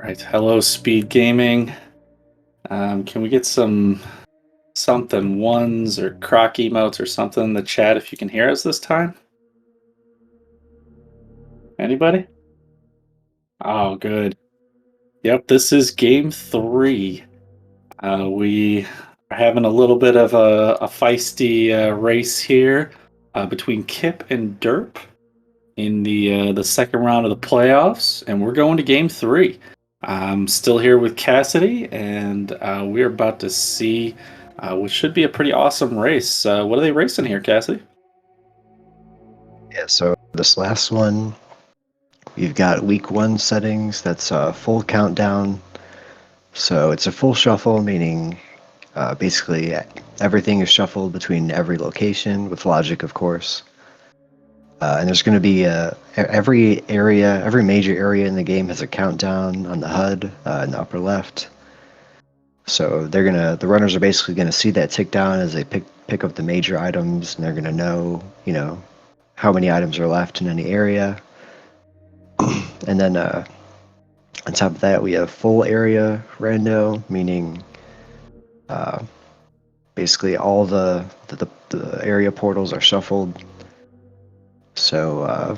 Right. Hello, SpeedGaming. Can we get something ones or croc emotes or something in the chat if you can hear us this time? Anybody? Oh, good. Yep, this is game three. We are having a little bit of a feisty race here between Kipp and Derp in the second round of the playoffs, and we're going to game three. I'm still here with Cassidy, and we're about to see what should be a pretty awesome race. What are they racing here, Cassidy? Yeah, so this last one, we've got week one settings. That's a full countdown. So it's a full shuffle, meaning basically everything is shuffled between every location, with logic, of course. And there's going to be every major area in the game has a countdown on the HUD in the upper left. So the runners are basically gonna see that tick down as they pick up the major items, and they're gonna know, how many items are left in any area. And then on top of that, we have full area rando, meaning basically all the area portals are shuffled. So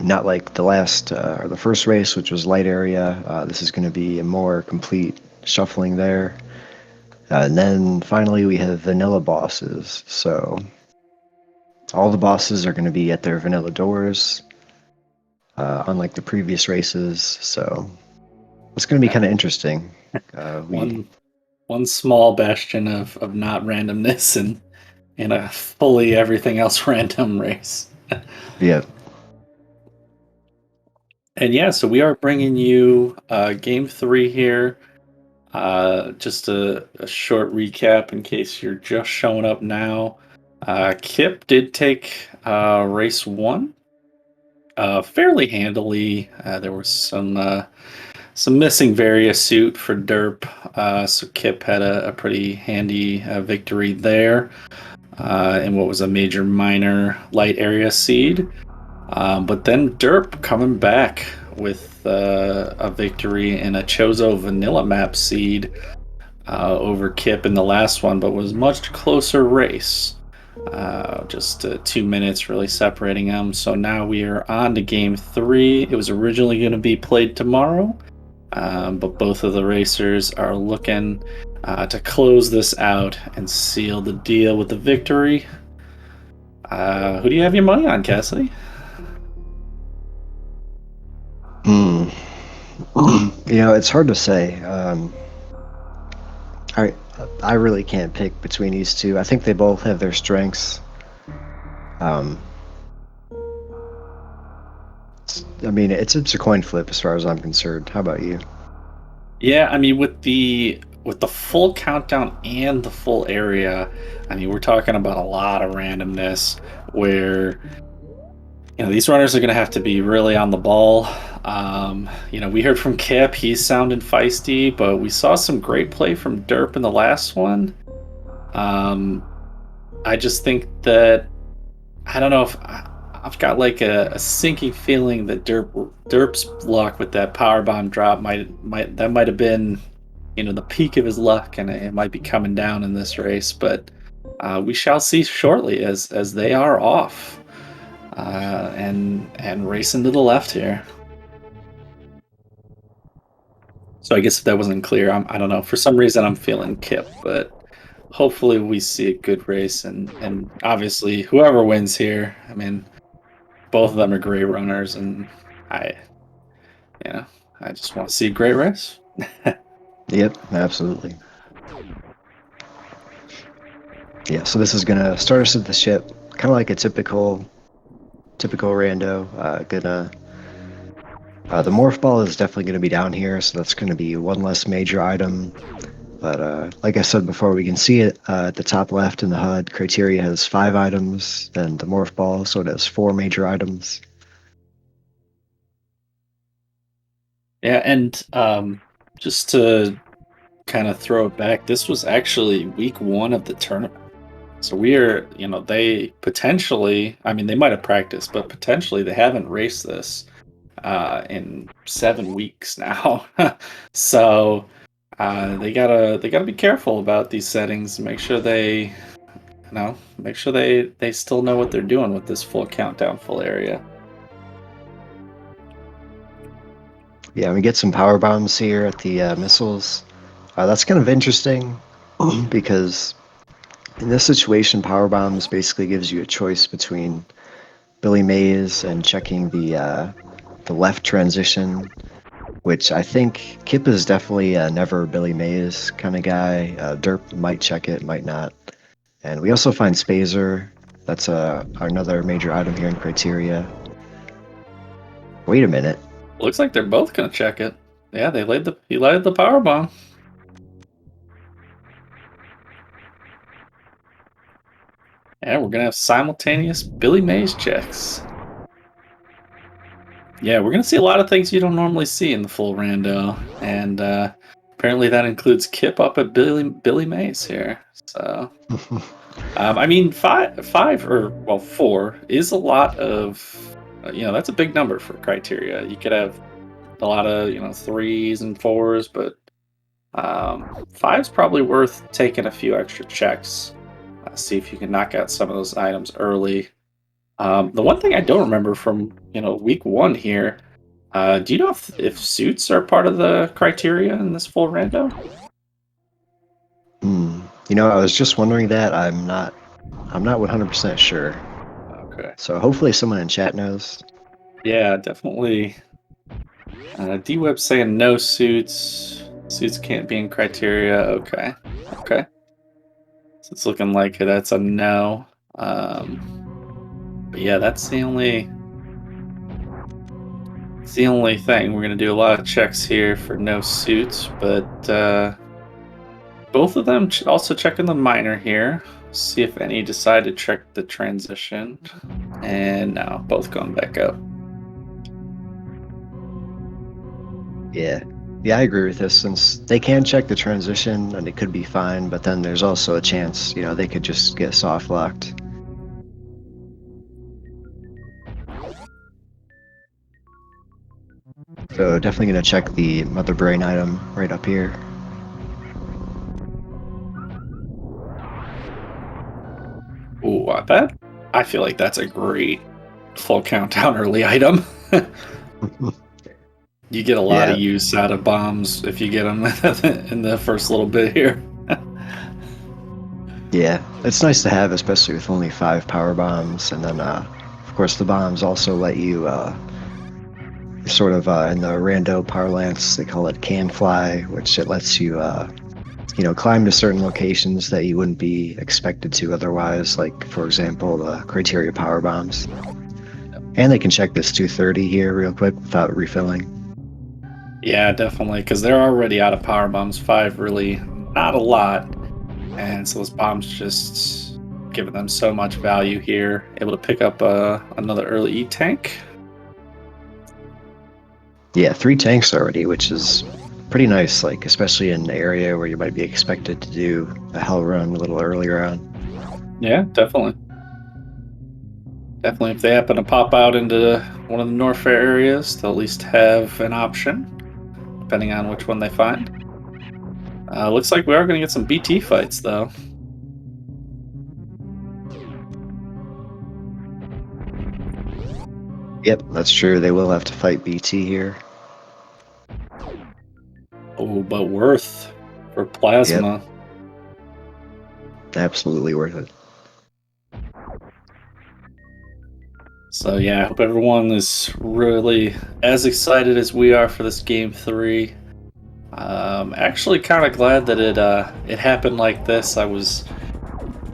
not like the last or the first race, which was light area. This is going to be a more complete shuffling there. And then finally, we have vanilla bosses. So all the bosses are going to be at their vanilla doors, unlike the previous races. So it's going to be kind of interesting. One small bastion of not randomness and in a fully everything else random race. Yeah. And yeah, so we are bringing you game three here. Just a short recap in case you're just showing up now. Kipp did take race one fairly handily. There was some missing various suit for Derp, so Kipp had a pretty handy victory there in what was a major minor light area seed. But then Derp coming back with a victory in a Chozo vanilla map seed over Kipp in the last one, but was much closer race. Just 2 minutes really separating them. So now we are on to game three. It was originally going to be played tomorrow, but both of the racers are looking to close this out and seal the deal with the victory. Who do you have your money on, Cassidy? It's hard to say. I really can't pick between these two. I think they both have their strengths. It's a coin flip as far as I'm concerned. How about you? Yeah, I mean, with the full countdown and the full area, I mean, we're talking about a lot of randomness where these runners are going to have to be really on the ball. We heard from Kipp, he's sounding feisty, but we saw some great play from Derp in the last one. I just think that, I don't know if I've got like a sinking feeling that Derp's luck with that power bomb drop might have been, the peak of his luck, and it might be coming down in this race. But we shall see shortly as they are off and racing to the left here. So I guess if that wasn't clear, I don't know. For some reason, I'm feeling Kipp, but hopefully we see a good race, and obviously whoever wins here, I mean, both of them are great runners, and I just want to see a great race. Yep, absolutely. Yeah, so this is gonna start us at the ship, kind of like a typical rando. The morph ball is definitely going to be down here, so that's going to be one less major item. But like I said before, we can see it at the top left in the HUD. Criteria has 5 items, and the morph ball, so it has 4 major items. Yeah, and just to kind of throw it back, this was actually week one of the tournament. So we are, they potentially, I mean, they might have practiced, but potentially they haven't raced this in 7 weeks now. So they gotta be careful about these settings. Make sure they still know what they're doing with this full countdown full area. Yeah, we get some power bombs here at the missiles. That's kind of interesting because in this situation, power bombs basically gives you a choice between Billy Mays and checking the left transition, which I think Kipp is definitely never Billy Mays kind of guy. Derp might check it, might not. And we also find Spazer. That's another major item here in criteria. Wait a minute. Looks like they're both gonna check it. Yeah, he laid the power bomb. Yeah, we're gonna have simultaneous Billy Mays checks. Yeah, we're gonna see a lot of things you don't normally see in the full rando, and apparently that includes Kipp up at Billy Mays here. So, I mean, five or well, 4 is a lot of, that's a big number for criteria. You could have a lot of 3s and 4s, but 5's probably worth taking a few extra checks. See if you can knock out some of those items early. The one thing I don't remember from week 1 here, do you know if suits are part of the criteria in this full rando? I was just wondering that. I'm not 100% sure. Okay. So hopefully someone in chat knows. Yeah, definitely. D-Web saying no suits. Suits can't be in criteria. Okay. Okay. So it's looking like that's a no. But yeah, that's the only thing. We're gonna do a lot of checks here for no suits, but both of them also checking the minor here. See if any decide to check the transition. And no, both going back up. Yeah. Yeah, I agree with this, since they can check the transition and it could be fine, but then there's also a chance, they could just get soft locked. So definitely going to check the Mother Brain item right up here. Ooh, I feel like that's a great full countdown early item. You get a lot of use out of bombs if you get them in the first little bit here. Yeah, it's nice to have, especially with only 5 power bombs, and then of course the bombs also let you sort of in the rando parlance they call it can fly, which it lets you climb to certain locations that you wouldn't be expected to otherwise, like for example the criteria power bombs. And they can check this 230 here real quick without refilling. Yeah, definitely, because they're already out of power bombs. 5 really not a lot, and so those bombs just giving them so much value here. Able to pick up another early E tank. Yeah, 3 tanks already, which is pretty nice, like especially in an area where you might be expected to do a hell run a little earlier on. Yeah, definitely. Definitely, if they happen to pop out into one of the Norfair areas, they'll at least have an option, depending on which one they find. Looks like we are going to get some BT fights, though. Yep, that's true. They will have to fight BT here. Oh, but worth for plasma. Yep. Absolutely worth it. So yeah, I hope everyone is really as excited as we are for this game 3. Actually, kind of glad that it happened like this. I was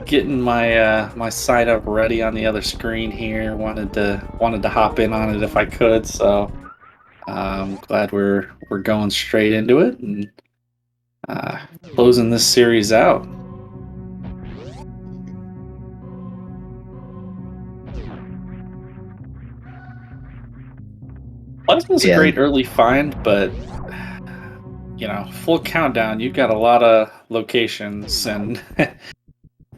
getting my site up ready on the other screen here. Wanted to hop in on it if I could. So glad we're going straight into it and closing this series out. Plasma's a great early find, but full countdown, you've got a lot of locations, and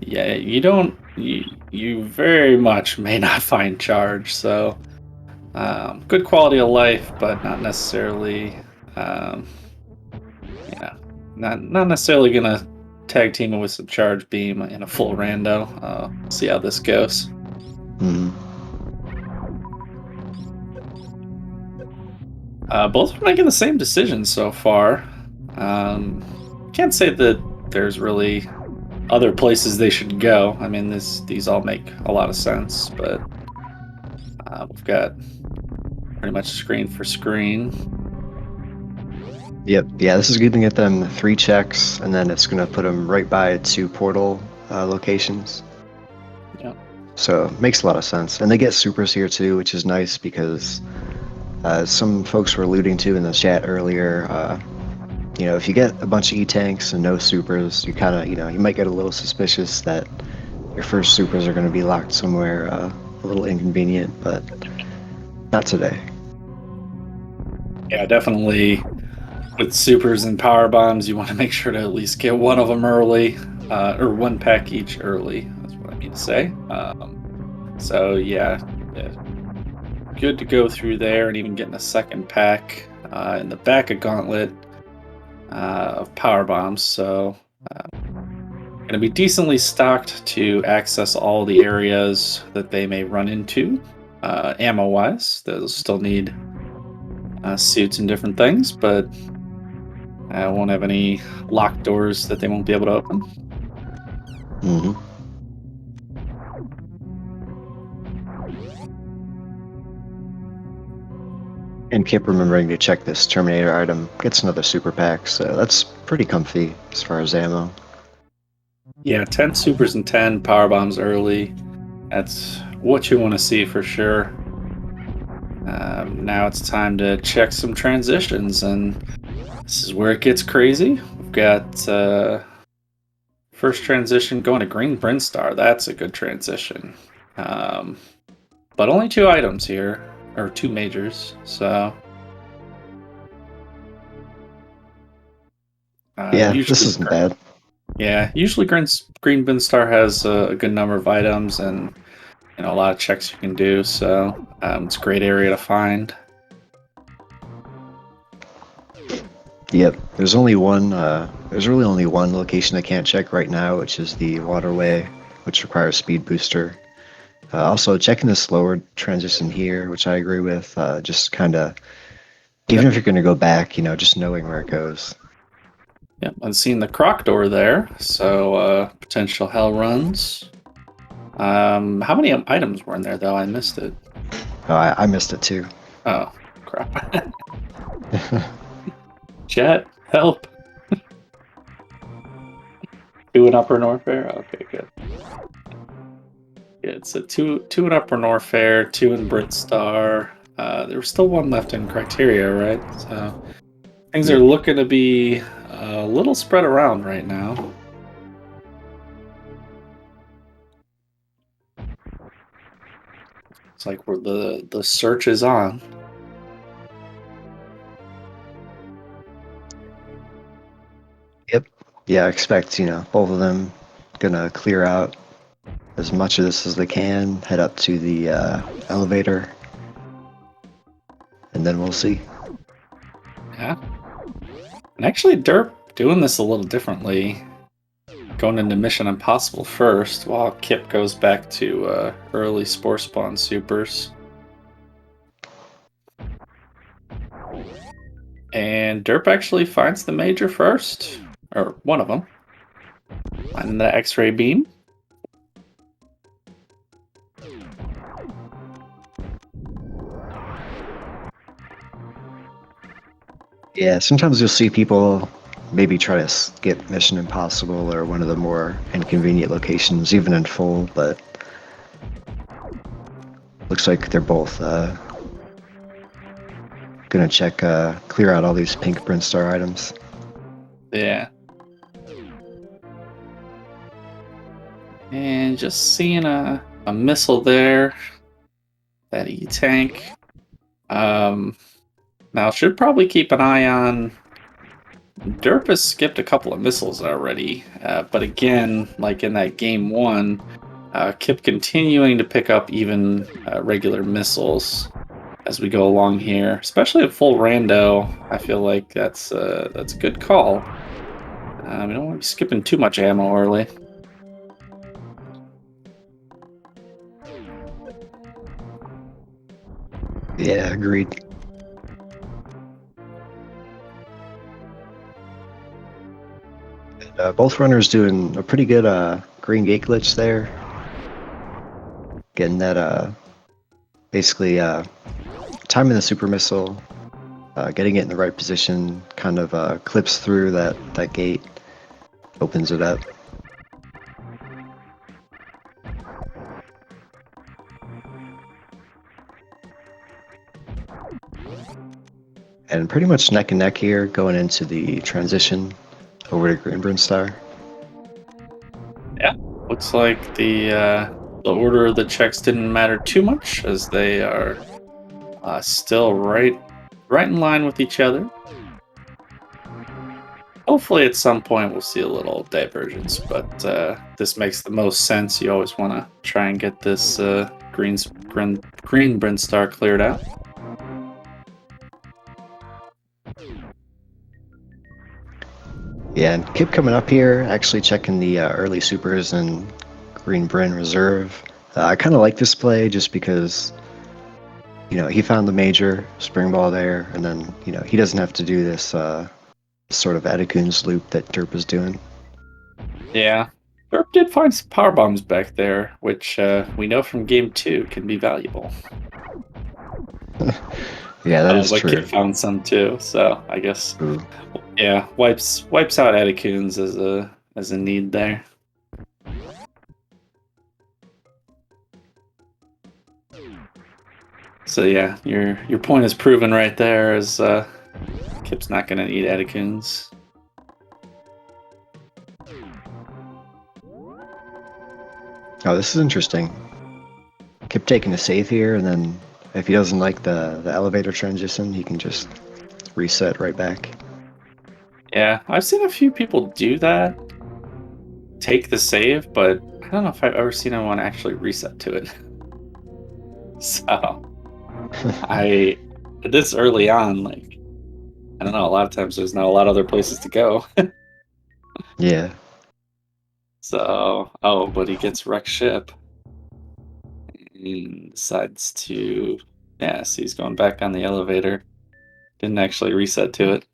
yeah, you very much may not find charge. So Good quality of life, but not necessarily, um, you know, not necessarily gonna tag team it with some charge beam in a full rando. See how this goes. Mhm. Both are making the same decision so far. Can't say that there's really other places they should go. I mean, these all make a lot of sense, but we've got pretty much screen for screen. Yep. Yeah, this is going to get them 3 checks, and then it's going to put them right by 2 portal locations. Yep. So it makes a lot of sense. And they get supers here too, which is nice because some folks were alluding to in the chat earlier, if you get a bunch of E-tanks and no supers, you kind of, you might get a little suspicious that your first supers are going to be locked somewhere a little inconvenient, but not today. Yeah, definitely. With supers and power bombs, you want to make sure to at least get one of them early, or one pack each early. That's what I mean to say. So yeah, good to go through there, and even getting a second pack in the back of Gauntlet of power bombs. So going to be decently stocked to access all the areas that they may run into. Ammo-wise, they'll still need suits and different things, but I won't have any locked doors that they won't be able to open. Mm-hmm. And Kipp remembering to check this Terminator item gets another super pack, so that's pretty comfy as far as ammo. Yeah, 10 supers and 10 power bombs early. That's what you want to see for sure. Now it's time to check some transitions, and this is where it gets crazy. We've got first transition going to green Brinstar. That's a good transition. But only 2 items here, or 2 majors, so... Yeah, usually, this isn't bad. Yeah, usually green Brinstar has a good number of items and a lot of checks you can do, so it's a great area to find. Yep, there's only one. There's really only one location I can't check right now, which is the waterway, which requires speed booster. Also, checking the slower transition here, which I agree with. Just kind of, even if you're going to go back, just knowing where it goes. Yep, I've seen the croc door there, so potential hell runs. How many items were in there, though? I missed it. Oh, I missed it too. Oh, crap. Jet, help. 2 in Upper Norfair? Okay, good. Yeah, it's a 2 in Upper Norfair, 2 in Brinstar. There was still 1 left in Criteria, right? So things are looking to be a little spread around right now. It's like where the search is on. Yep. Yeah, I expect, both of them gonna clear out as much of this as they can, head up to the elevator, and then we'll see. Yeah. And actually, Derp doing this a little differently. Going into Mission Impossible first, while Kipp goes back to early Spore Spawn supers. And Derp actually finds the major first, or one of them, and the X-ray beam. Yeah, sometimes you'll see people maybe try to skip Mission Impossible or one of the more inconvenient locations, even in full, but looks like they're both gonna check, clear out all these pink Brinstar items. Yeah. And just seeing a missile there. That E-tank. Now, should probably keep an eye on... Derp has skipped a couple of missiles already. But again, like in that game 1, Kipp continuing to pick up even regular missiles. as we go along here, especially at full rando. I feel like that's a good call. We don't want to be skipping too much ammo early. Yeah, agreed. Both runners doing a pretty good green gate glitch there. Getting that basically timing the super missile, getting it in the right position, kind of clips through that gate, opens it up. And pretty much neck and neck here going into the transition over to Green Brinstar. Yeah, looks like the order of the checks didn't matter too much, as they are still right in line with each other. Hopefully, at some point, we'll see a little divergence, but this makes the most sense. You always want to try and get this green Brinstar cleared out. Yeah, and Kipp coming up here, actually checking the early supers and Green Bryn Reserve. I kind of like this play just because, he found the major spring ball there, and then, he doesn't have to do this sort of Atakun's loop that Derp is doing. Yeah, Derp did find some power bombs back there, which we know from game 2 can be valuable. Yeah, that is But true. Kipp found some too, so I guess Ooh. yeah, wipes out Atakun's as a need there. So yeah, your point is proven right there. As Kipp's not going to need Atakun's. Oh, this is interesting. Kipp taking a save here, and then if he doesn't like the elevator transition, he can just reset right back. Yeah, I've seen a few people do that. Take the save, but I don't know if I've ever seen anyone actually reset to it. So I this early on, like I don't know, a lot of times there's not a lot of other places to go. Yeah. So but he gets wrecked ship. And decides to so he's going back on the elevator. Didn't actually reset to it.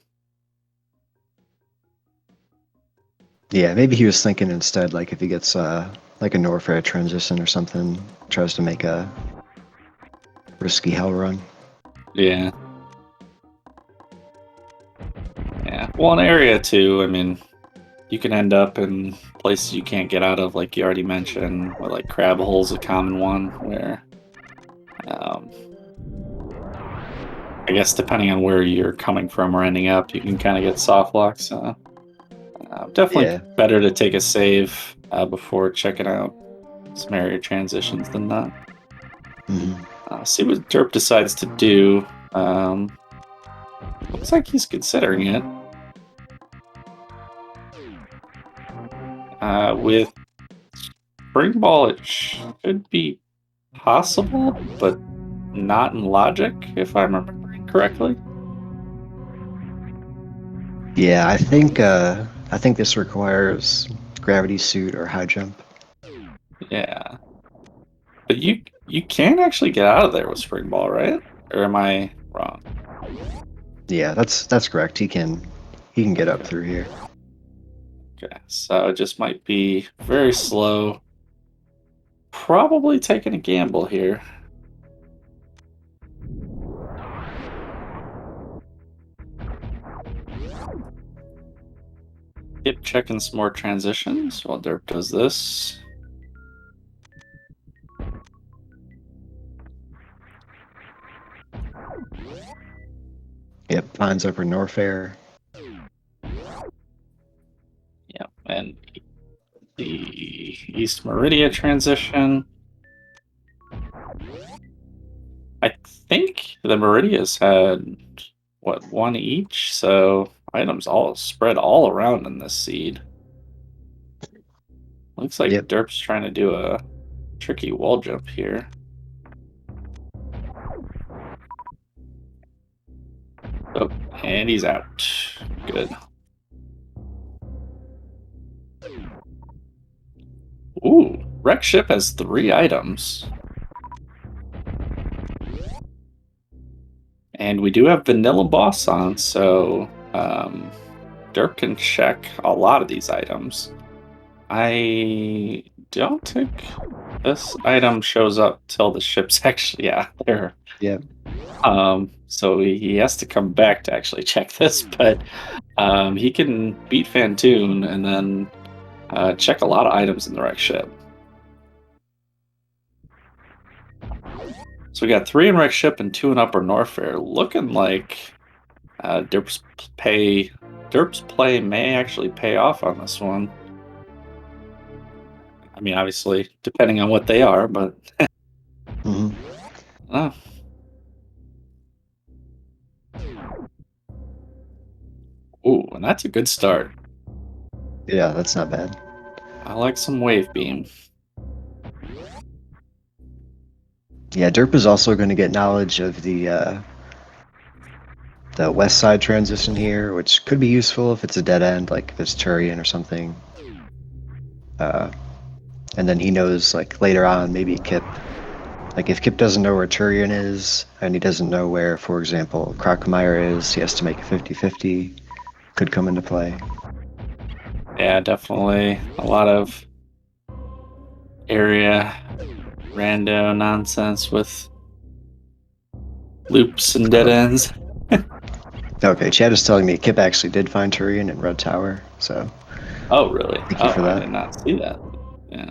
Yeah, maybe he was thinking instead, like if he gets like a Norfair transition or something, tries to make a risky hell run. Yeah. Yeah. Well, in area 2, I mean, you can end up in places you can't get out of, like you already mentioned, where like crab hole's a common one, where I guess depending on where you're coming from or ending up, you can kind of get soft locks. So definitely Yeah. better to take a save before checking out some area transitions than not. See what Derp decides to do. Looks like he's considering it. With Spring Ball, it should be possible, but not in logic, if I'm remembering correctly. Yeah, I think this requires gravity suit or high jump. Yeah, but you can actually get out of there with Spring Ball, right? Or am I wrong? Yeah, that's correct. He can get up through here. Okay, so it just might be very slow. Probably taking a gamble here. Keep checking some more transitions while Derp does this. Yep, finds upper Norfair. Yeah, and the East Meridia transition. I think the Meridias had one each, so items all spread all around in this seed. Looks like Yep. Derp's trying to do a tricky wall jump here. Oh, and he's out. Good. Ooh, wreck ship has 3 items. And we do have vanilla boss on, so Derp can check a lot of these items. I don't think this item shows up till the ship's actually, yeah, there. Yep. So he has to come back to actually check this, but he can beat Fantoon and then check a lot of items in the wreck ship. So we got 3 in wreck ship and 2 in upper Norfair. Looking like Derp's play may actually pay off on this one. I mean, obviously, depending on what they are, but Hmm. oh. Ooh, and that's a good start. Yeah, that's not bad. I like some wave beam. Yeah, Derp is also going to get knowledge of the west side transition here, which could be useful if it's a dead end, like if it's Tourian or something. Uh, and then he knows, like later on, maybe Kipp. Like if Kipp doesn't know where Tourian is, and he doesn't know where, for example, Crocomire is, he has to make a 50-50. Could come into play. Yeah, definitely a lot of area rando nonsense with loops and dead ends. Okay, Chad is telling me Kipp actually did find Tourian in Red Tower, so Oh, really? thank you Oh, for I that. did not see that. Yeah.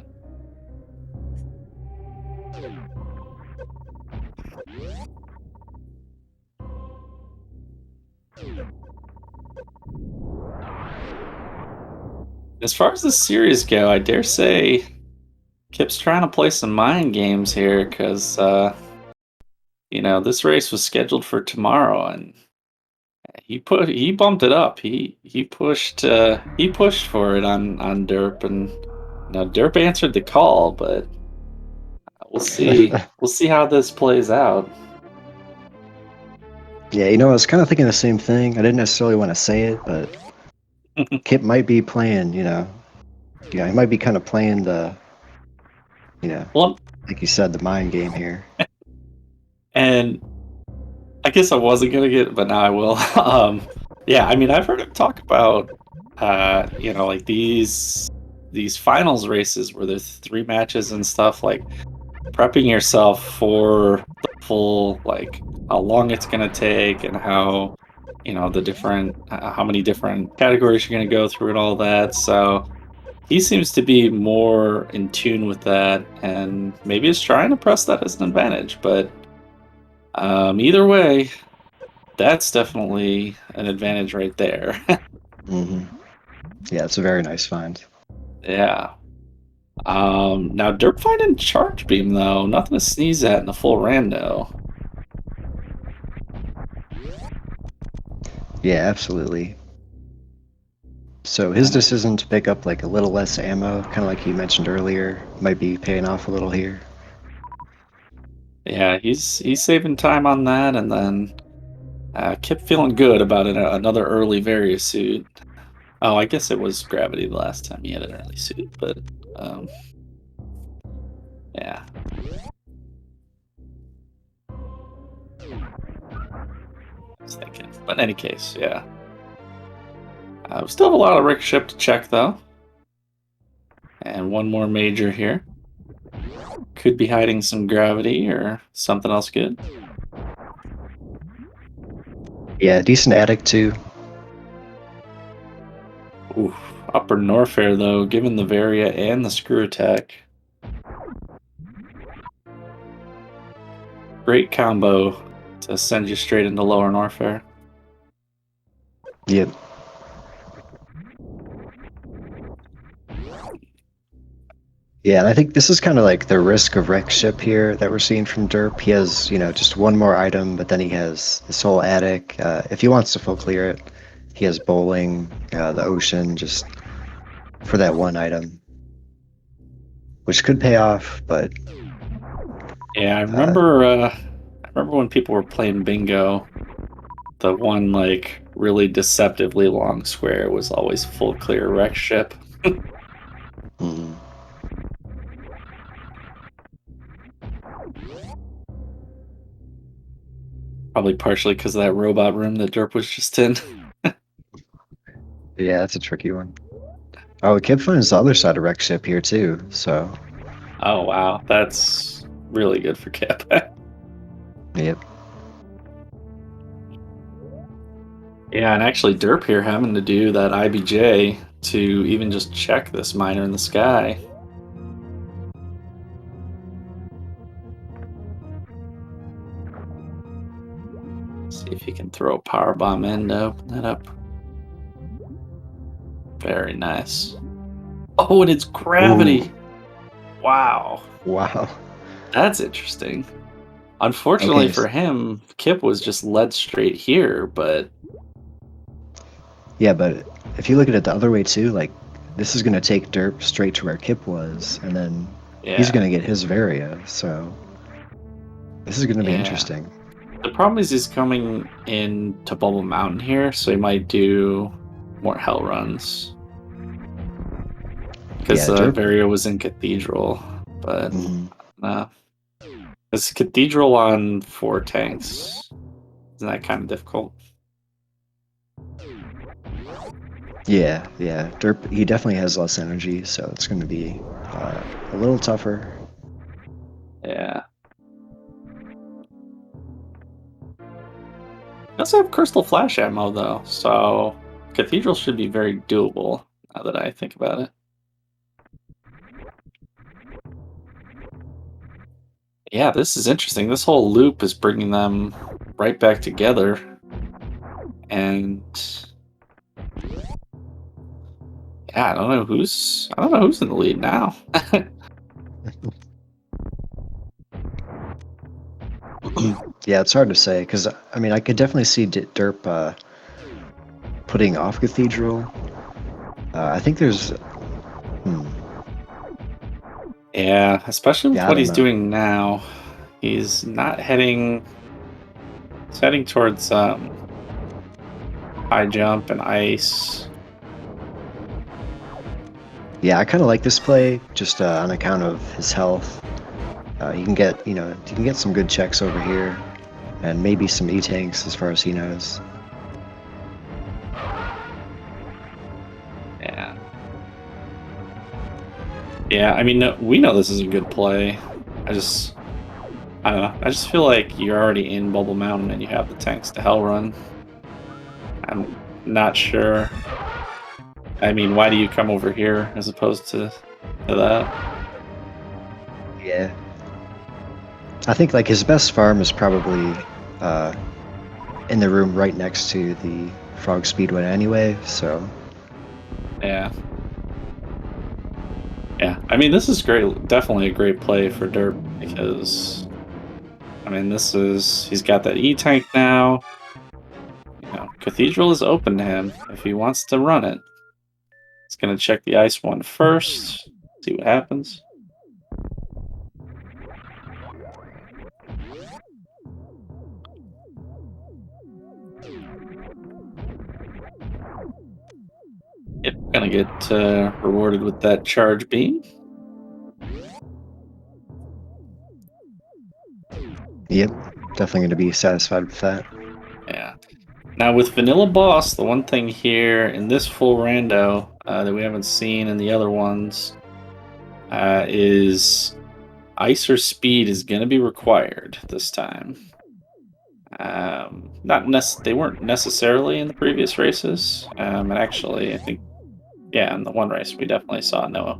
As far as the series go, I dare say Kip's trying to play some mind games here because, this race was scheduled for tomorrow, and he bumped it up. He pushed for it on Derp, and Derp answered the call, but we'll see. We'll see how this plays out. Yeah, I was kind of thinking the same thing. I didn't necessarily want to say it, but Kipp might be playing, he might be kind of playing the, you know, Well, like you said, the mind game here. and I guess I wasn't gonna get, but now I will. Yeah, I mean, I've heard him talk about, like these finals races where there's 3 matches and stuff, like prepping yourself for the full, like how long it's gonna take and how, the different, how many different categories you're gonna go through and all that. So he seems to be more in tune with that, and maybe is trying to press that as an advantage. But either way, that's definitely an advantage right there. Hmm. Yeah, it's a very nice find. Yeah. Now Derp finding charge beam though, nothing to sneeze at in a full rando. Yeah, absolutely. So his And decision to pick up like a little less ammo, kind of like you mentioned earlier, might be paying off a little here. yeah, he's saving time on that, and then kept feeling good about it. Another early various suit. Oh, I guess it was gravity the last time he had an early suit, but um, yeah. I was thinking, but in any case, yeah. We still have a lot of Rick ship to check though, and one more major here. Could be hiding some gravity or something else good. Yeah, decent attic too. Ooh, upper Norfair though, given the Varia and the screw attack. Great combo to send you straight into lower Norfair. Yep. Yeah, and I think this is kind of like the risk of wreck ship here that we're seeing from Derp. He has, just one more item, but then he has this whole attic. If he wants to full clear it, he has bowling, the ocean, just for that one item, which could pay off, but Yeah, I uh, remember. I remember when people were playing bingo. the one like really deceptively long square was always full clear wreck ship. Mhm. Probably partially because of that robot room that Derp was just in. Yeah, that's a tricky one. Oh, Kipp finds the other side of wreck ship here too. So, Oh wow, that's really good for Kipp. yep. Yeah, and actually Derp here having to do that IBJ to even just check this miner in the sky. See if he can throw a power bomb in to open that up. Very nice. Oh, and it's gravity. Ooh, Wow. wow. That's interesting. Unfortunately Okay, for him, Kipp was just led straight here, but yeah, but if you look at it the other way too, like this is gonna take Derp straight to where Kipp was, and then he's yeah, gonna get his Varia. So this is gonna be yeah. interesting. The problem is he's coming in to Bubble Mountain here, so he might do more hell runs. Because Yeah, Derp. Vario was in Cathedral, but Mhm. it's Cathedral on 4 tanks. Isn't that kind of difficult? Yeah, yeah. Derp. He definitely has less energy, so it's gonna be a little tougher. Yeah. He does have Crystal Flash ammo, though, so Cathedral should be very doable, now that I think about it. Yeah, this is interesting. This whole loop is bringing them right back together, and yeah, I don't know who's in the lead now. Yeah, it's hard to say because I mean I could definitely see Derp putting off Cathedral. I think there's. Hmm, Yeah, especially with yeah, I what don't he's know. doing now. He's not heading he's heading towards high jump and ice. Yeah, I kind of like this play just on account of his health. You can get, you can get some good checks over here, and maybe some E-tanks as far as he knows. Yeah. Yeah, I mean we know this is a good play. I don't know. I just feel like you're already in Bubble Mountain and you have the tanks to hell run. I'm not sure. I mean, why do you come over here as opposed to that? Yeah, I think like his best farm is probably uh, in the room right next to the Frog Speedway anyway. So Yeah. Yeah. I mean, this is great. Definitely a great play for Derp because I mean, he's got that E tank now. Cathedral is open to him if he wants to run it. He's gonna check the ice one first, see what happens. Yep, gonna get rewarded with that charge beam. yep, definitely going to be satisfied with that. Yeah. Now with Vanilla Boss, the one thing here in this full rando that we haven't seen in the other ones is ice or speed is going to be required this time. They weren't necessarily in the previous races, and actually, I think in the one race we definitely saw no.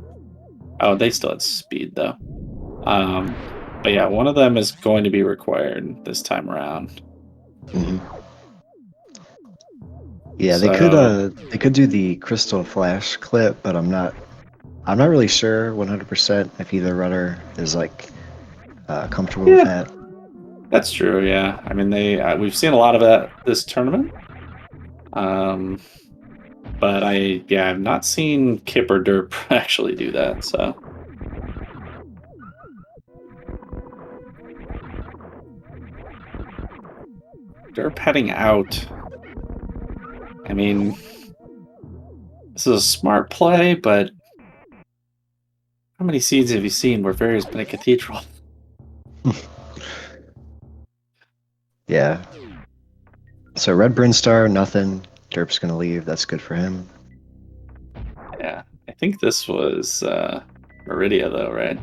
Oh, they still had speed though. But yeah, one of them is going to be required this time around. Hmm. Yeah, So they could do the Crystal Flash clip, but I'm not really sure 100% if either runner is like comfortable with yeah, that. that's true. Yeah, I mean we've seen a lot of that this tournament. Um, but I've not seen Kipp or Derp actually do that. So Derp heading out. I mean, this is a smart play, but how many scenes have you seen where Vary's been a cathedral? Yeah. So red Brinstar, nothing. Derp's gonna leave. That's good for him. Yeah, I think this was Meridia, though, right?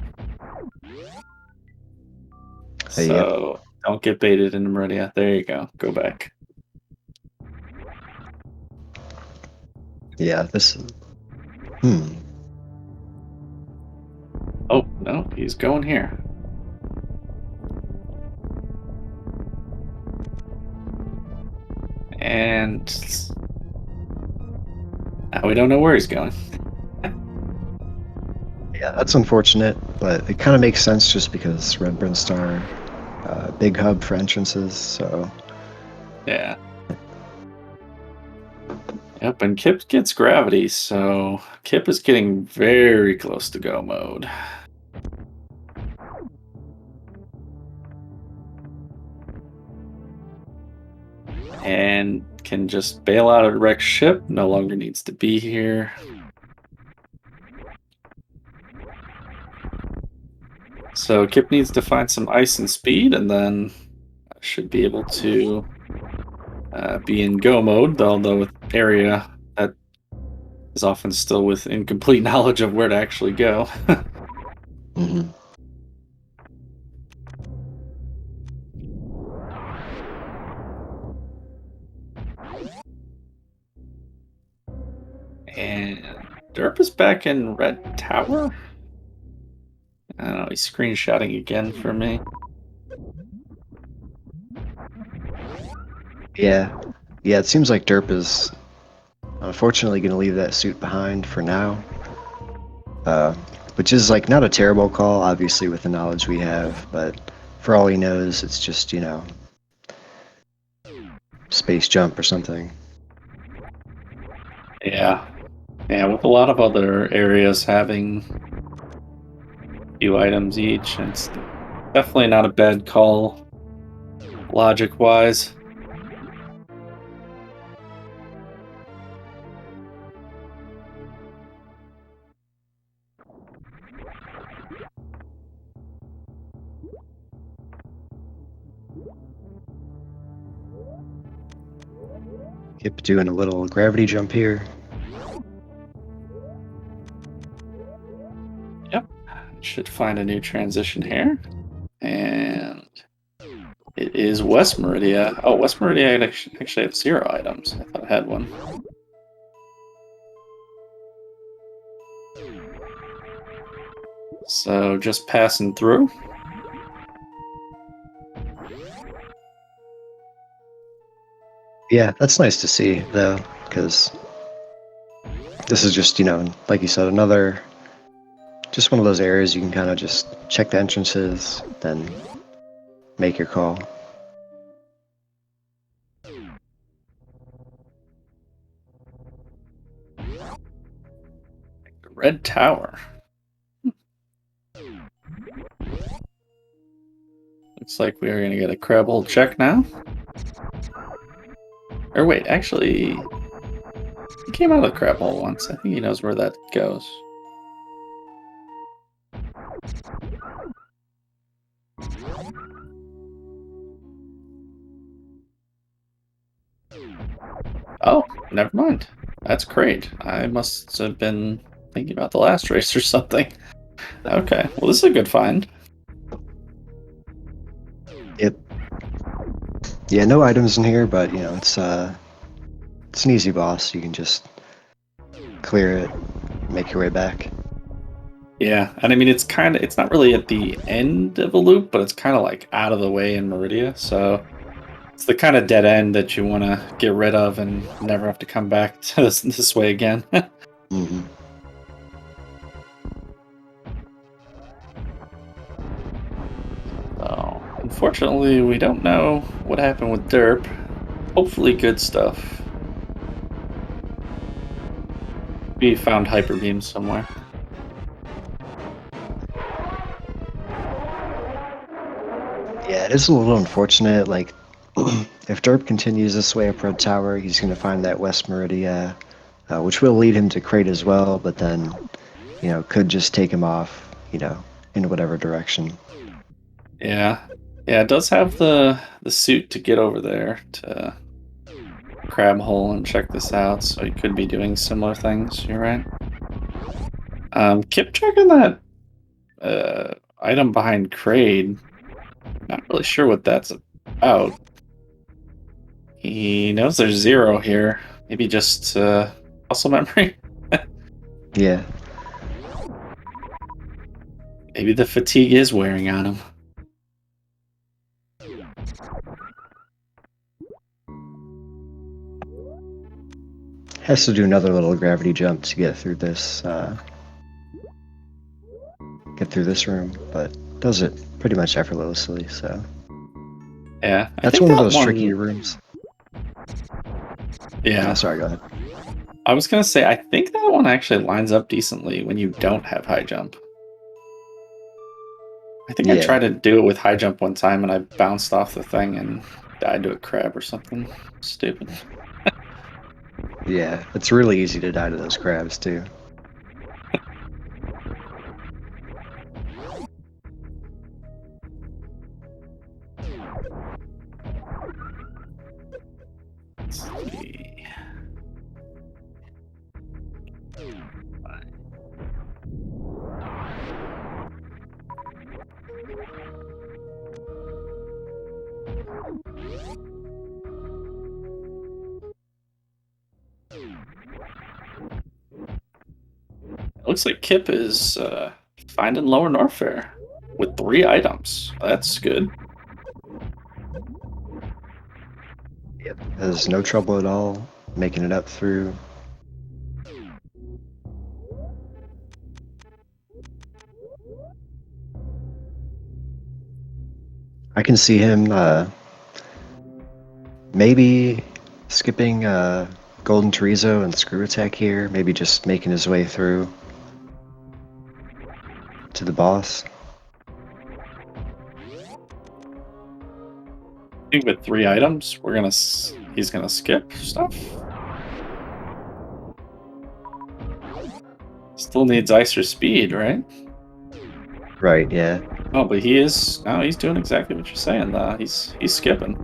Yep. So don't get baited into Meridia. There you go. Go back. Yeah, this. Oh, no, he's going here. And now we don't know where he's going. Yeah, that's unfortunate, but it kind of makes sense just because red Brinstar, big hub for entrances, so. Yeah. Yep, and Kipp gets gravity, so Kipp is getting very close to go mode. And can just bail out a wrecked ship, no longer needs to be here. So Kipp needs to find some ice and speed, and then should be able to be in go mode, although with area that is often still with incomplete knowledge of where to actually go. Mm-hmm. And Derp is back in Red Tower? I don't know, he's screenshotting again for me. Yeah. Yeah, it seems like Derp is unfortunately going to leave that suit behind for now. Which is like not a terrible call, obviously, with the knowledge we have, but for all he knows, it's just, space jump or something. Yeah. Yeah, with a lot of other areas having a few items each, it's definitely not a bad call, logic-wise. Kipp doing a little gravity jump here. Yep. Should find a new transition here. And it is West Meridia. Oh, West Meridia actually have 0 items. I thought I had one. So just passing through. Yeah, that's nice to see, though, because this is just, like you said, just one of those areas you can kind of just check the entrances, then make your call. Red Tower. Looks like we are going to get a crab hole check now. Or wait, actually, he came out of the crab hole once. I think he knows where that goes. Oh, never mind. That's great. I must have been thinking about the last race or something. Okay, well, this is a good find. Yep. Yeah, no items in here, but it's an easy boss. You can just clear it, make your way back. Yeah, and I mean, it's not really at the end of a loop, but it's kind of like out of the way in Meridia, so it's the kind of dead end that you want to get rid of and never have to come back to this way again. Mm-hmm. So, unfortunately, we don't know what happened with Derp. Hopefully good stuff. We found hyper beams somewhere. Yeah, it is a little unfortunate. Like, if Derp continues this way up Red Tower, he's going to find that West Meridia, which will lead him to Crate as well, but then, could just take him off, in whatever direction. Yeah. Yeah, it does have the suit to get over there to Crab Hole and check this out, so he could be doing similar things. You're right. Keep checking that item behind Crade. Not really sure what that's about. He knows there's 0 here. Maybe just muscle memory? Yeah. Maybe the fatigue is wearing on him. Has to do another little gravity jump to get through this room, but does it pretty much effortlessly, so. Yeah. That's one of those tricky rooms. Yeah. Oh, sorry, go ahead. I was going to say, I think that one actually lines up decently when you don't have high jump. I think I tried to do it with high jump one time and I bounced off the thing and died to a crab or something stupid. Yeah, it's really easy to die to those crabs too. Let's see. It looks like Kipp is finding lower Norfair with 3 items. That's good. Yep, has no trouble at all making it up through. I can see him maybe skipping Golden Chorizo and Screw Attack here, maybe just making his way through to the boss. I think with 3 items, he's gonna skip stuff. Still needs ice or speed, right? Right, yeah. Oh, but he's doing exactly what you're saying, though. He's skipping.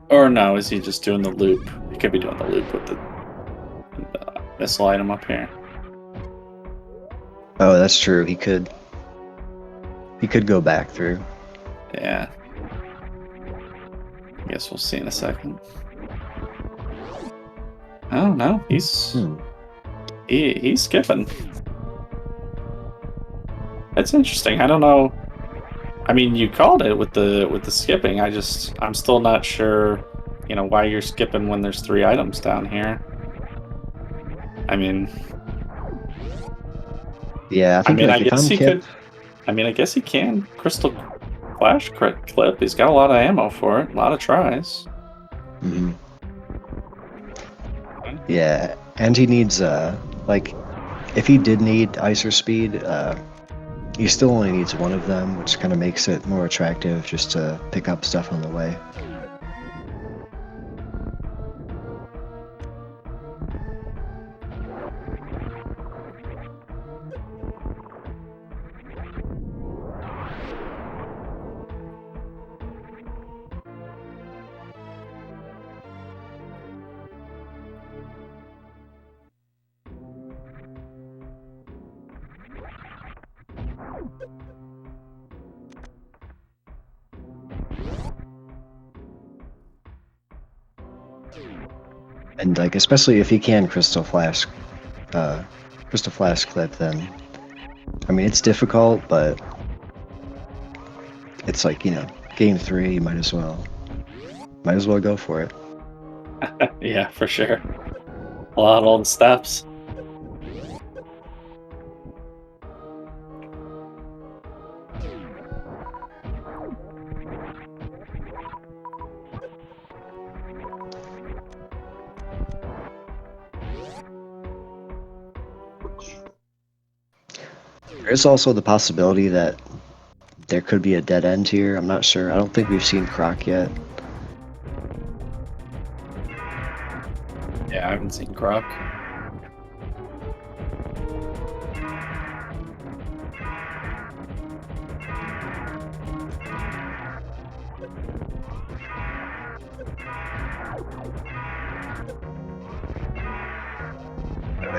Or no, is he just doing the loop? He could be doing the loop with the missile item up here. Oh, that's true. He could go back through. Yeah. I guess we'll see in a second. Oh no, he's skipping. That's interesting. I don't know. I mean, you called it with the skipping. I'm still not sure, why you're skipping when there's 3 items down here. I mean, yeah, I guess he could. I guess he can Crystal Flash clip. He's got a lot of ammo for it. A lot of tries. Mm-hmm. Yeah, and he needs if he did need ice or speed, he still only needs one of them, which kind of makes it more attractive just to pick up stuff on the way. And especially if he can Crystal Flash clip, then it's difficult, but it's game 3, you might as well go for it. Yeah, for sure. A lot of old steps. There's also the possibility that there could be a dead end here. I'm not sure. I don't think we've seen Croc yet. Yeah, I haven't seen Croc.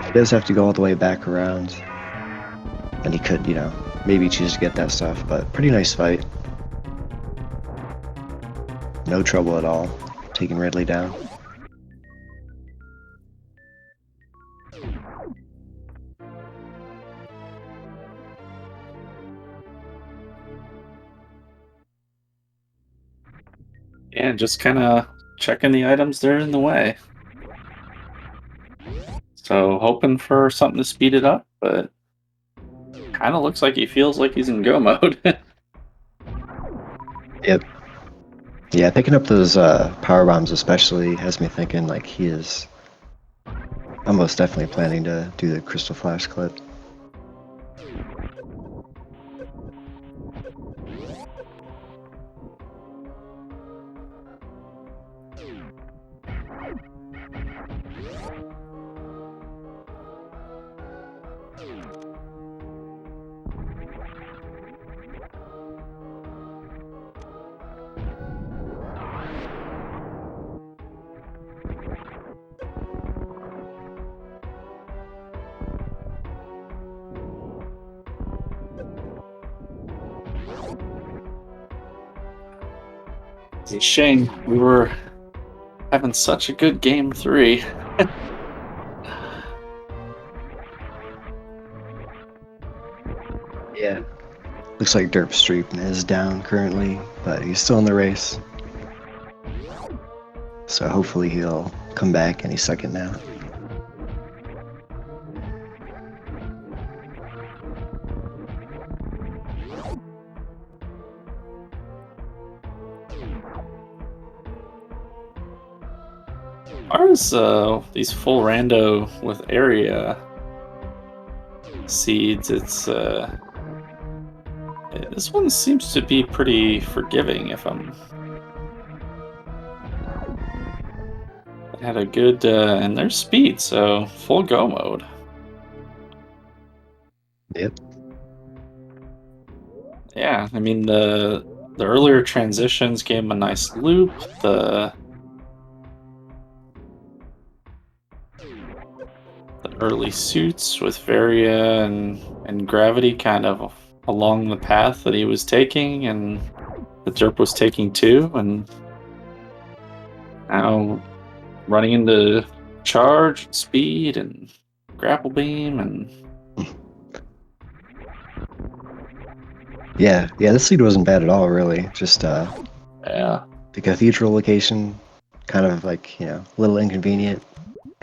He does have to go all the way back around. And he could, maybe choose to get that stuff, but pretty nice fight. No trouble at all. Taking Ridley down. Yeah, just kind of checking the items that are in the way. So hoping for something to speed it up, but kind of looks like he feels like he's in go mode. Yep. Yeah, picking up those power bombs especially has me thinking like he is almost definitely planning to do the Crystal Flash clip. It's a shame. We were having such a good game 3. Yeah. Looks like Derp Streep is down currently, but he's still in the race. So hopefully he'll come back any second now. As far as these full rando with area seeds, it's this one seems to be pretty forgiving. If I'm, it had a good and there's speed, so full go mode. Yep. Yeah, I mean the earlier transitions gave him a nice loop. The early suits with Varia and Gravity kind of along the path that he was taking and the Derp was taking too, and now running into charge, speed, and grapple beam, and Yeah, this lead wasn't bad at all, really. Just yeah, the cathedral location, kind of like, a little inconvenient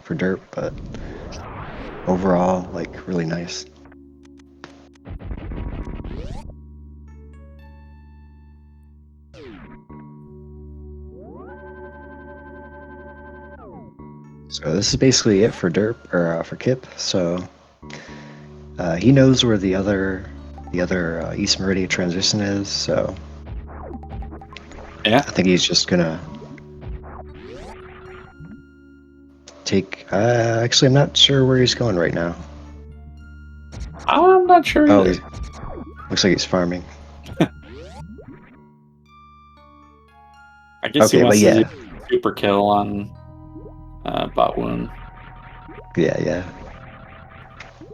for Derp, but overall, like, really nice. So this is basically it for Derp, or for Kipp. So he knows where the other East Meridian transition is, so yeah. I think he's just gonna take. Actually, I'm not sure where he's going right now. I'm not sure Oh, either. looks like he's farming. I guess Okay, he wants but yeah. to do super kill on bot wound. Yeah.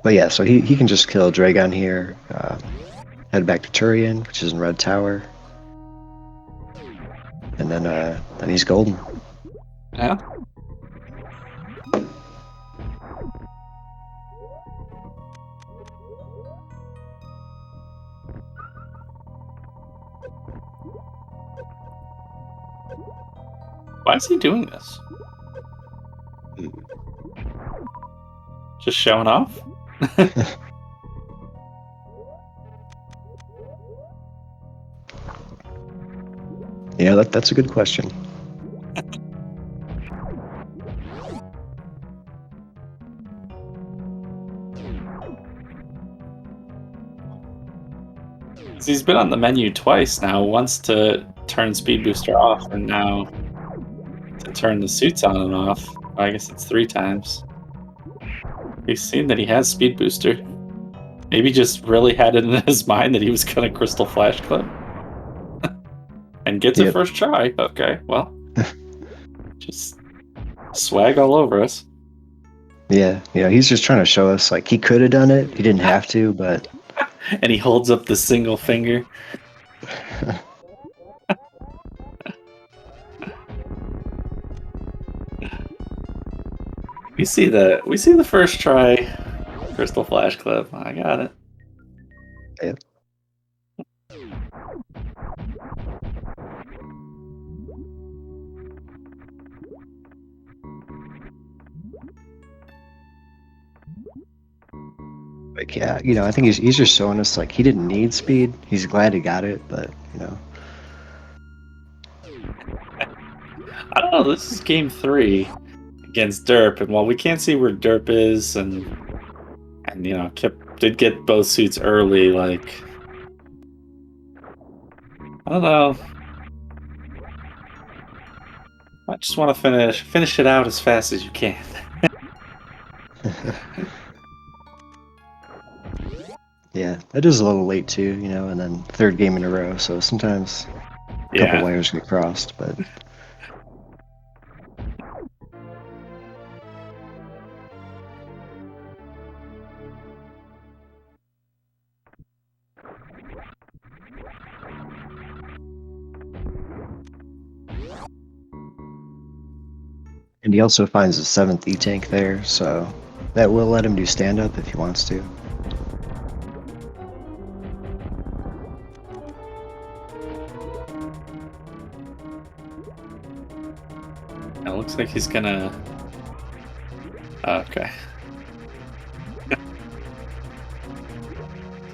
But yeah, so he can just kill Dragon here, head back to Tourian, which is in Red Tower, and then he's golden. Yeah. Why is he doing this? Just showing off? Yeah, that's a good question. He's been on the menu twice now. Once to turn Speed Booster off, and now to turn the suits on and off. I guess it's 3 times. He's seen that he has Speed Booster. Maybe just really had it in his mind that he was gonna Crystal Flash Clip. And gets it first try. Okay, well. Just swag all over us. Yeah, he's just trying to show us, like, he could have done it. He didn't have to, but... And he holds up the single finger. We see the first try Crystal Flash Clip. I got it. Yep. Like, yeah, I think he's just showing us, like, he didn't need speed. He's glad he got it, but, I don't know. This is game 3 against Derp, and while we can't see where Derp is, and Kipp did get both suits early, like, I don't know. I just want to finish it out as fast as you can. Yeah, it is a little late too, and then 3rd game in a row, so sometimes a couple wires get crossed, but... And he also finds a 7th E-Tank there, so that will let him do stand-up if he wants to. It looks like he's gonna... Okay.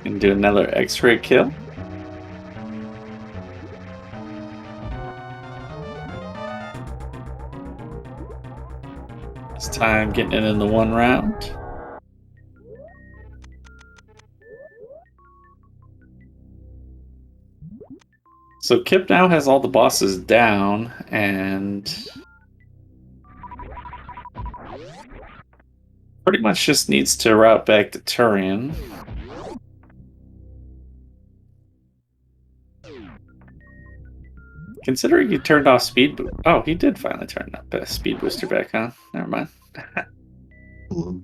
Gonna do another X-ray kill. This time getting it in the 1 round. So Kipp now has all the bosses down, and pretty much just needs to route back to Tourian. Considering he turned off speed boost. Oh, he did finally turn that speed booster back on. Never mind. Well,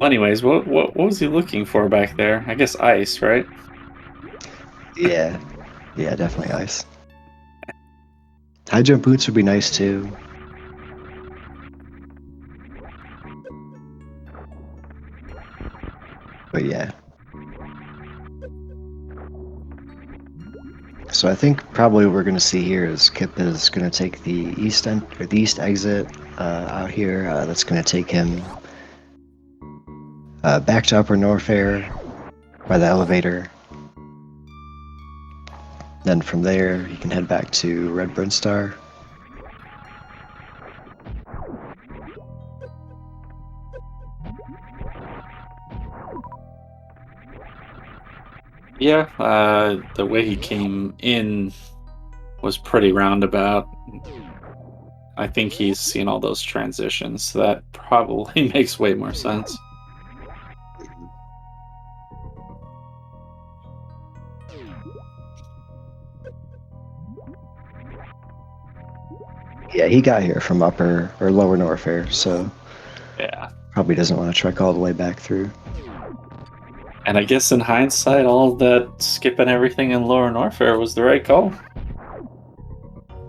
anyways, what was he looking for back there? I guess ice, right? Yeah, definitely ice. High jump boots would be nice too. But yeah. So I think probably what we're going to see here is Kipp is going to take the east exit out here. That's going to take him back to Upper Norfair by the elevator. Then from there, he can head back to Red Brinstar. Yeah, the way he came in was pretty roundabout. I think he's seen all those transitions, so that probably makes way more sense. Yeah, he got here from Upper or Lower Norfair, so yeah, probably doesn't want to trek all the way back through. And I guess in hindsight, all of that skipping everything in Lower Norfair was the right call.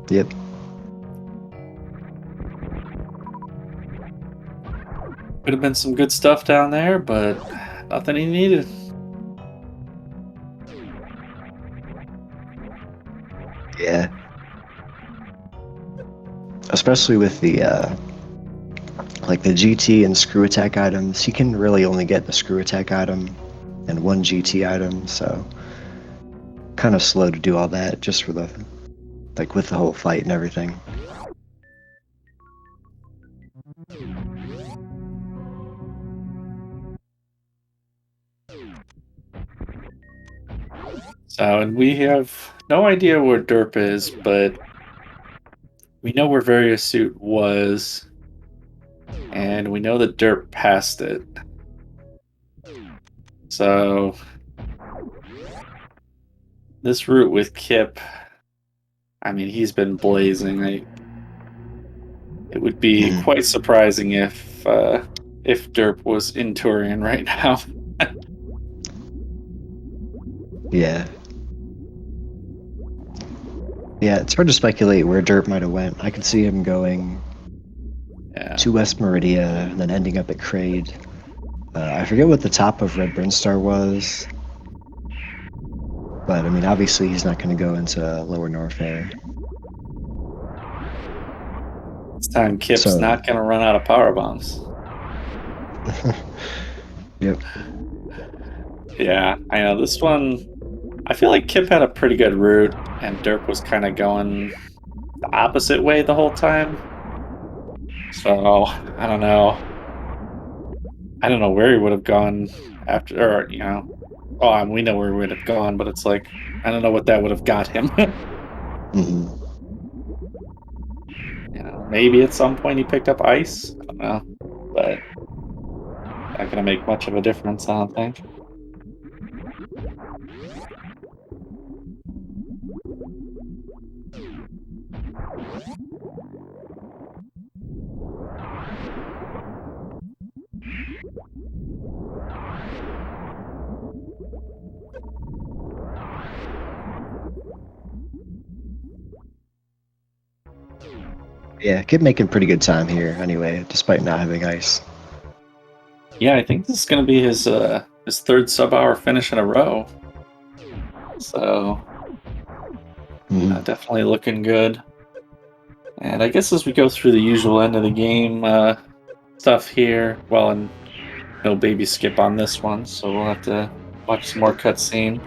Yep. Could have been some good stuff down there, but nothing he needed. Yeah. Especially with the like the GT and screw attack items, you can really only get the screw attack item and 1 GT item, so kind of slow to do all that just for the with the whole fight and everything. So, and we have no idea where Derp is, but we know where Various Suit was, and we know that Derp passed it. So, this route with Kipp, I mean, he's been blazing. It would be Mhm. quite surprising if Derp was in Tourian right now. Yeah. Yeah, it's hard to speculate where Derp might have went. I could see him going Yeah. to West Meridia and then ending up at Kraid. I forget what the top of Red Brinstar was, but I mean, obviously he's not going to go into Lower Norfair. This time Kipp's So, not going to run out of power bombs. yep. Yeah, I know. This one, I feel like Kipp had a pretty good route, and Derp was kind of going the opposite way the whole time. So, I don't know. I don't know where he would have gone after, or, we know where he would have gone, but it's like, I don't know what that would have got him. Hmm. Maybe at some point he picked up ice. I don't know, but not gonna make much of a difference, I don't think. Yeah, Kip making pretty good time here anyway, despite not having ice. Yeah, I think this is gonna be his third sub-hour finish in a row. So definitely looking good. And I guess as we go through the usual end of the game stuff here, well, and no baby skip on this one, so we'll have to watch some more cutscene.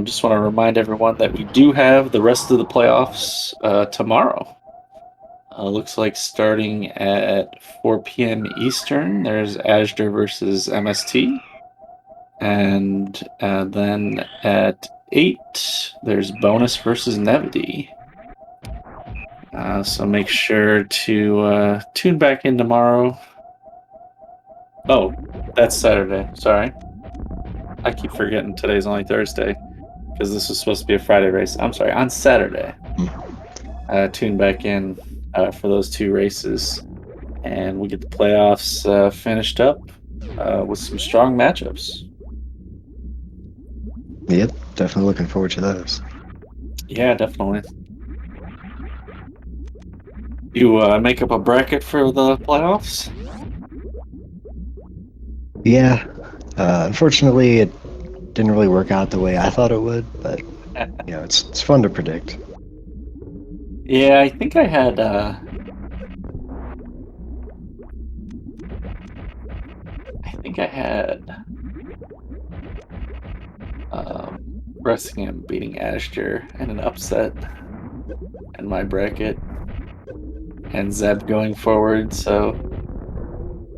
Just want to remind everyone that we do have the rest of the playoffs tomorrow. Looks like starting at 4 p.m. Eastern, there's Ashdar versus MST. And then at 8, there's Bonus versus Nevity. So make sure to tune back in tomorrow. Oh, that's Saturday. Sorry. I keep forgetting today's only Thursday because this was supposed to be a Friday race. I'm sorry, on Saturday. Tune back in for those two races, and we get the playoffs finished up with some strong matchups. Yep, definitely looking forward to those. Yeah, definitely. You make up a bracket for the playoffs? Yeah, unfortunately, it didn't really work out the way I thought it would, but it's fun to predict. Yeah, I think I had. Bressingham beating Asher and an upset in my bracket, and Zeb going forward. So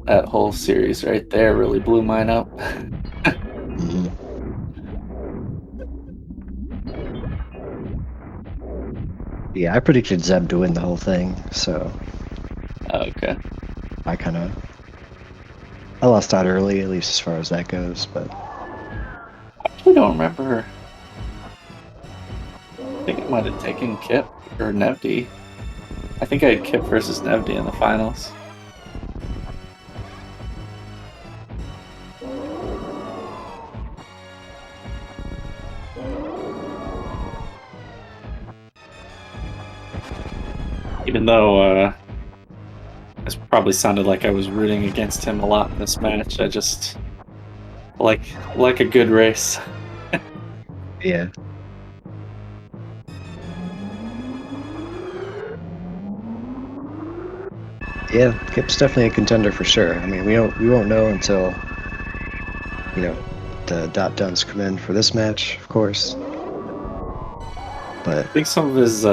that whole series right there really blew mine up. Yeah, I predicted Zeb to win the whole thing, so Okay. I lost out early, at least as far as that goes, but I actually don't remember. I think I might have taken Kipp or Nevdi. I think I had Kipp versus Nevdi in the finals. Even though this probably sounded like I was rooting against him a lot in this match, I just like a good race. yeah. Yeah, Kip's definitely a contender for sure. I mean, we won't know until the dot dones come in for this match, of course. But I think some of his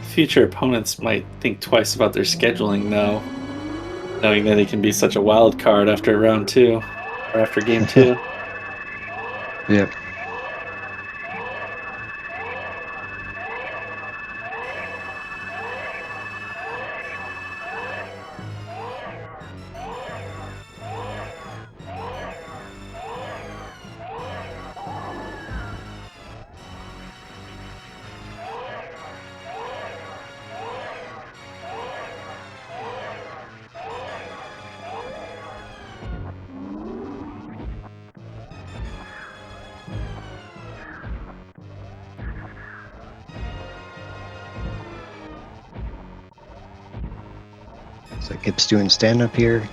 future opponents might think twice about their scheduling now, knowing that he can be such a wild card after round 2 or after game 2. Yep. So Kipp's doing stand up here.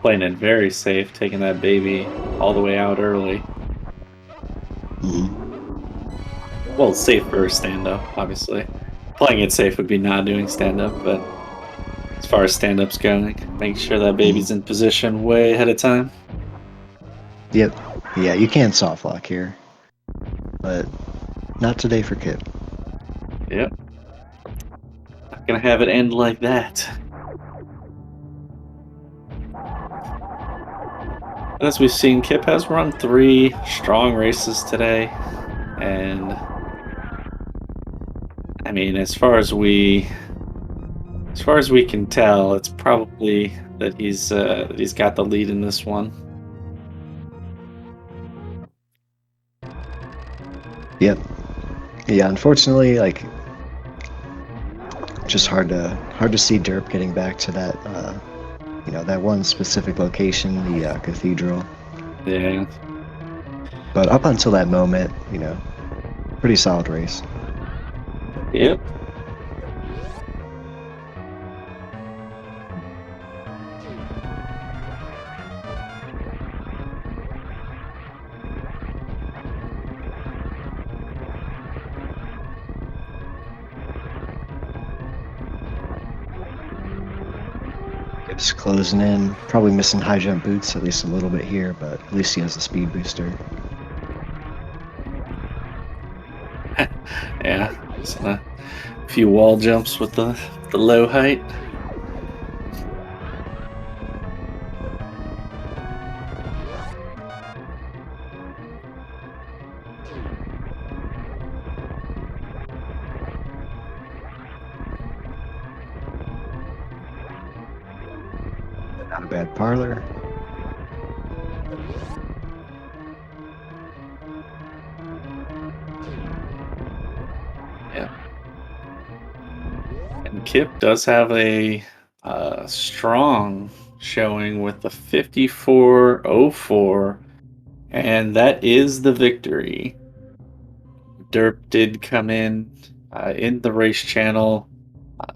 Playing it very safe, taking that baby all the way out early. Well, safe for stand-up, obviously. Playing it safe would be not doing stand-up, but as far as stand-up's going, make sure that baby's in position way ahead of time. Yep. Yeah, you can soft lock here, but not today for Kipp. Yep. Not gonna have it end like that. As we've seen, Kipp has run 3 strong races today, and I mean, as far as we can tell, it's probably that he's got the lead in this one. Yep. Yeah, unfortunately, like, just hard to see Derp getting back to that that one specific location, the cathedral. Yeah. But up until that moment, pretty solid race. Yep. Kipp's closing in, probably missing high jump boots at least a little bit here, but at least he has the speed booster. Yeah, just a few wall jumps with the low height. Not a bad parlor. Yeah. And Kipp does have a strong showing with the 54.04, and that is the victory. Derp did come in the race channel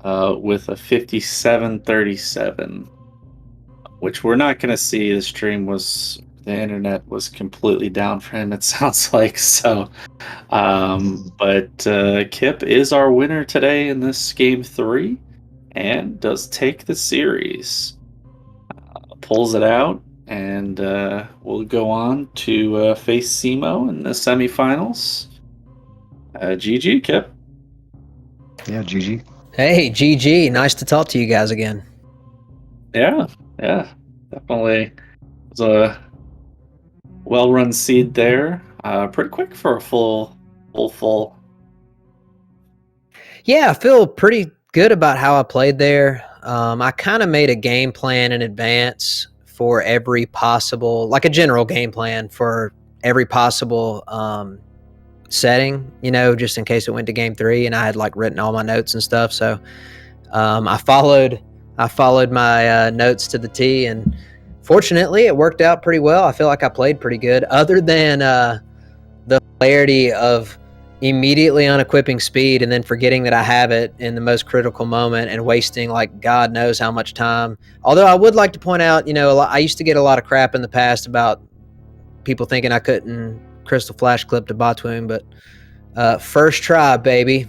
with a 57.37, which we're not going to see. The internet was completely down for him, it sounds like. So, but Kipp is our winner today in this game 3 and does take the series. Pulls it out, and we'll go on to face Simo in the semifinals. GG, Kipp. Yeah, GG. Hey, GG. Nice to talk to you guys again. Yeah, definitely. It was a well-run seed there. Pretty quick for a full. Yeah, I feel pretty good about how I played there. I kind of made a game plan in advance for every possible, like a general game plan for every possible setting, just in case it went to game 3, and I had like written all my notes and stuff. So I followed my notes to the T, and fortunately it worked out pretty well. I feel like I played pretty good, other than the clarity of immediately unequipping speed and then forgetting that I have it in the most critical moment and wasting like God knows how much time. Although I would like to point out, I used to get a lot of crap in the past about people thinking I couldn't crystal flash clip to Batwing, but first try, baby.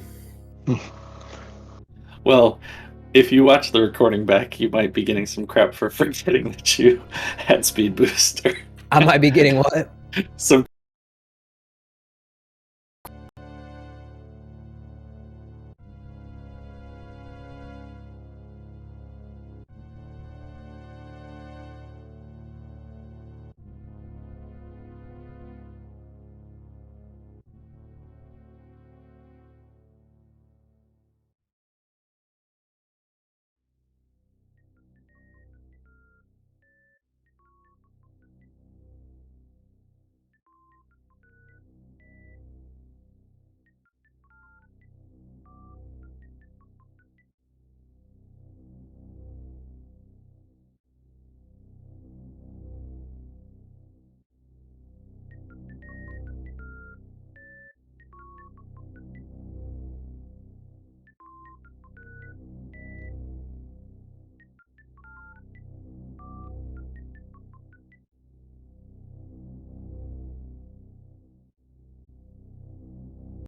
Well, if you watch the recording back, you might be getting some crap for forgetting that you had speed booster. I might be getting what? Some